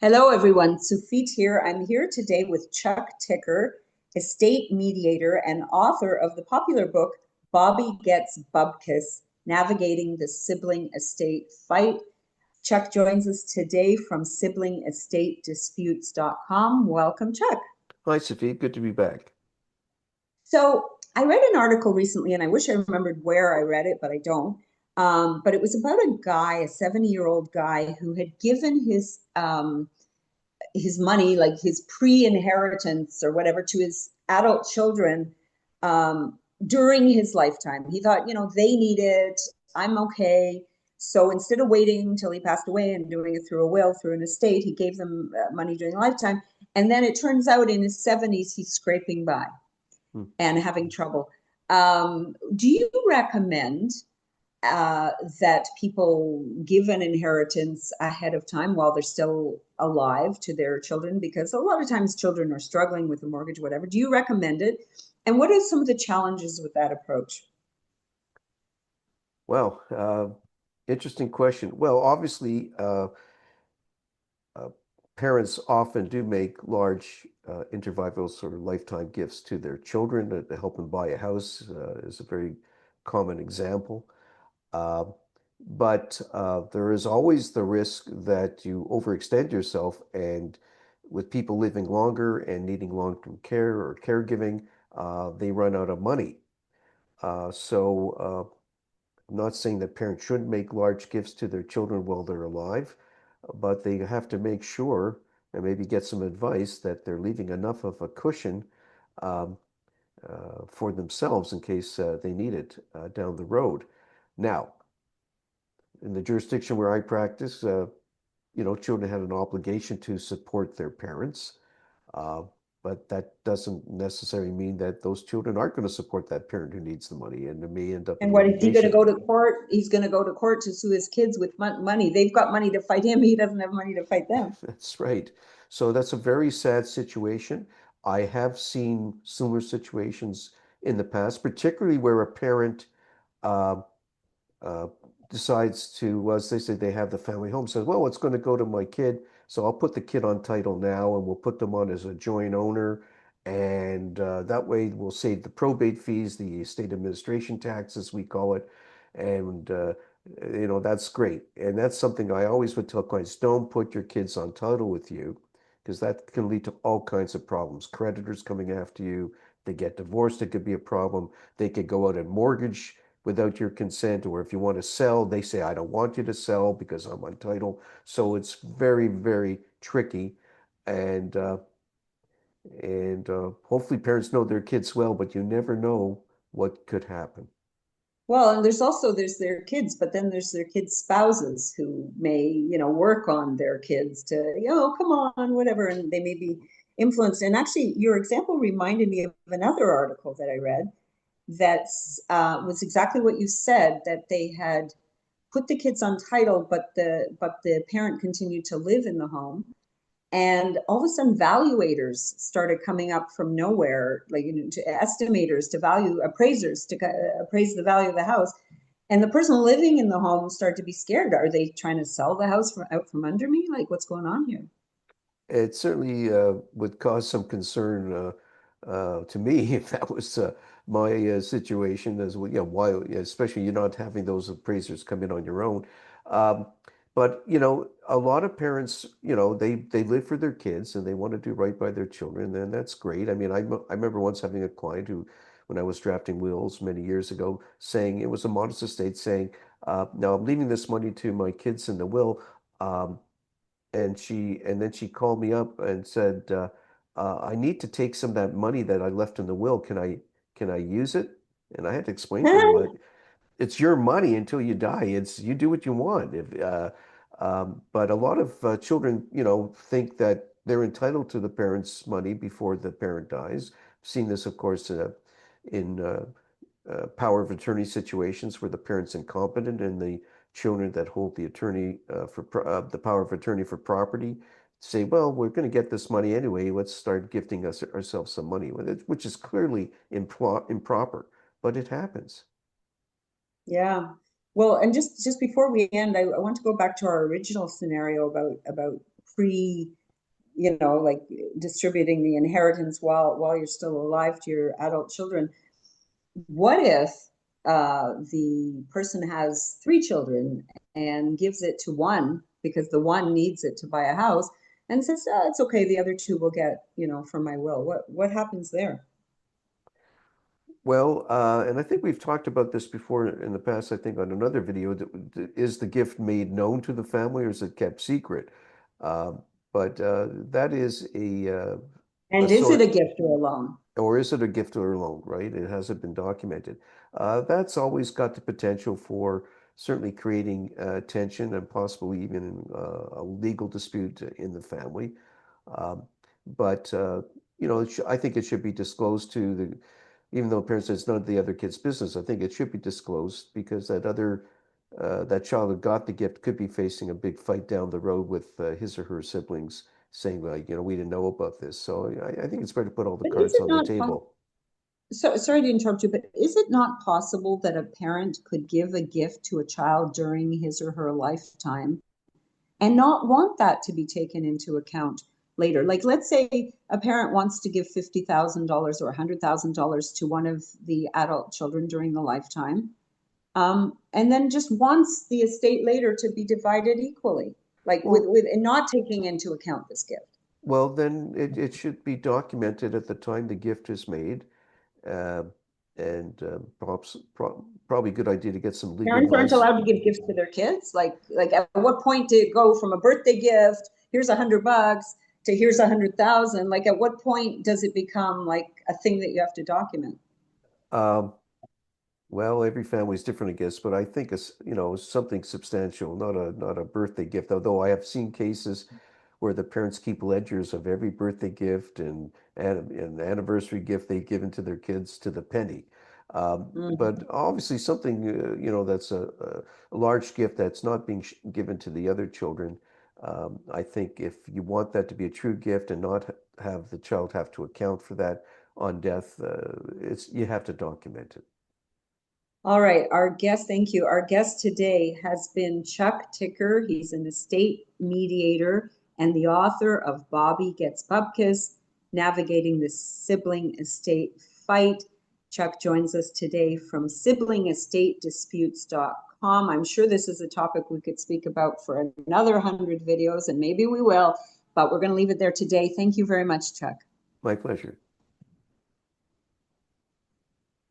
Hello, everyone. Sufit here. I'm here today with Chuck Ticker, estate mediator and author of the popular book, Bobby Gets Bubkiss, Navigating the Sibling Estate Fight. Chuck joins us today from SiblingEstateDisputes.com. Welcome, Chuck. Hi, Sophie. Good to be back. So I read an article recently, and I wish I remembered where I read it, but I don't. But it was about a guy, a 70-year-old guy, who had given his money, like his pre-inheritance or whatever, to his adult children during his lifetime. He thought, they need it. I'm okay. So instead of waiting until he passed away and doing it through a will, through an estate, he gave them money during a lifetime. And then it turns out in his 70s, he's scraping by Hmm. and having trouble. Do you recommend uh, that people give an inheritance ahead of time while they're still alive to their children? Because a lot of times children are struggling with a mortgage, whatever. Do you recommend it? And what are some of the challenges with that approach? Well, interesting question. Well, obviously, uh, parents often do make large intervival sort of lifetime gifts to their children to help them buy a house is a very common example. Uh, but there is always the risk that you overextend yourself, and with people living longer and needing long-term care or caregiving, they run out of money. So I'm not saying that parents should make large gifts to their children while they're alive, but they have to make sure and maybe get some advice that they're leaving enough of a cushion um, for themselves in case they need it down the road. Now, in the jurisdiction where I practice, children have an obligation to support their parents. Uh, but that doesn't necessarily mean that those children aren't going to support that parent who needs the money, and it may end up And in what is he going to litigation. go to court? He's going to go to court to sue his kids with money. They've got money to fight him. He doesn't have money to fight them. That's right. So that's a very sad situation. I have seen similar situations in the past, particularly where a parent uh, uh, decides to, as they say, they have the family home, says, well, it's going to go to my kid. So I'll put the kid on title now and we'll put them on as a joint owner. And that way we'll save the probate fees, the state administration tax, as we call it. And, that's great. And that's something I always would tell clients, don't put your kids on title with you because that can lead to all kinds of problems. Creditors coming after you, they get divorced, it could be a problem. They could go out and mortgage without your consent, or if you want to sell, they say, I don't want you to sell because I'm on title. So it's very, very tricky. And hopefully parents know their kids well, but you never know what could happen. Well, and there's their kids, but then there's their kids' spouses who may, work on their kids to, come on, whatever, and they may be influenced. And actually, your example reminded me of another article that I read that was exactly what you said, that they had put the kids on title, but the parent continued to live in the home. And all of a sudden, valuators started coming up from nowhere, like, to estimators, to value appraisers, to appraise the value of the house. And the person living in the home started to be scared. Are they trying to sell the house out from under me? Like, what's going on here? It certainly would cause some concern to me if that was my situation as well. Why, especially you're not having those appraisers come in on your own. Um, but a lot of parents, they live for their kids and they want to do right by their children, and that's great. I mean, I remember once having a client who, when I was drafting wills many years ago, saying it was a modest estate, saying, "Now I'm leaving this money to my kids in the will." Um, and then she called me up and said, I need to take some of that money that I left in the will. Can I use it? And I had to explain to her, like, it's your money until you die. It's you do what you want. But a lot of children, think that they're entitled to the parents' money before the parent dies. I've seen this, of course, in power of attorney situations where the parent's incompetent and the children that hold the attorney for the power of attorney for property say, well, we're going to get this money anyway. Let's start gifting ourselves some money with it, which is clearly improper, but it happens. Yeah. Well, and just before we end, I want to go back to our original scenario about pre, like distributing the inheritance while you're still alive to your adult children. What if the person has three children and gives it to one because the one needs it to buy a house and says, oh, it's okay, the other two will get, from my will. What happens there? Well, and I think we've talked about this before in the past, I think on another video, is the gift made known to the family or is it kept secret? But that is a And is it a sort, gift or a loan? or is it a gift or a loan, right? It hasn't been documented. That's always got the potential for certainly creating tension and possibly even a legal dispute in the family. Um, but I think it should be disclosed to the, even though parents say it's none of the other kid's business, I think it should be disclosed because that child who got the gift could be facing a big fight down the road with his or her siblings saying like, we didn't know about this. So I think it's better to put all the But is cards it on the not table. so sorry to interrupt you, but is it not possible that a parent could give a gift to a child during his or her lifetime and not want that to be taken into account later? Like, let's say a parent wants to give $50,000 or $100,000 to one of the adult children during the lifetime, and then just wants the estate later to be divided equally, like Well, with and not taking into account this gift. well, then it should be documented at the time the gift is made. Uh, and perhaps probably a good idea to get some legal Parents aren't advice. allowed to give gifts to their kids. Like at what point did it go from a birthday gift, here's $100, to here's 100,000? Like, at what point does it become like a thing that you have to document? Um, Well, every family is different, I guess, but I think it's, something substantial, not a birthday gift. Although I have seen cases where the parents keep ledgers of every birthday gift and anniversary gift they've given to their kids to the penny. But Mhm. obviously something, that's a large gift that's not being given to the other children. I think if you want that to be a true gift and not have the child have to account for that on death, you have to document it. All right, our guest, thank you. Our guest today has been Chuck Ticker. He's an estate mediator and the author of Bobby Gets Bupkis, Navigating the Sibling Estate Fight. Chuck joins us today from siblingestatedisputes.com. I'm sure this is a topic we could speak about for another 100 videos, and maybe we will, but we're going to leave it there today. Thank you very much, Chuck. My pleasure.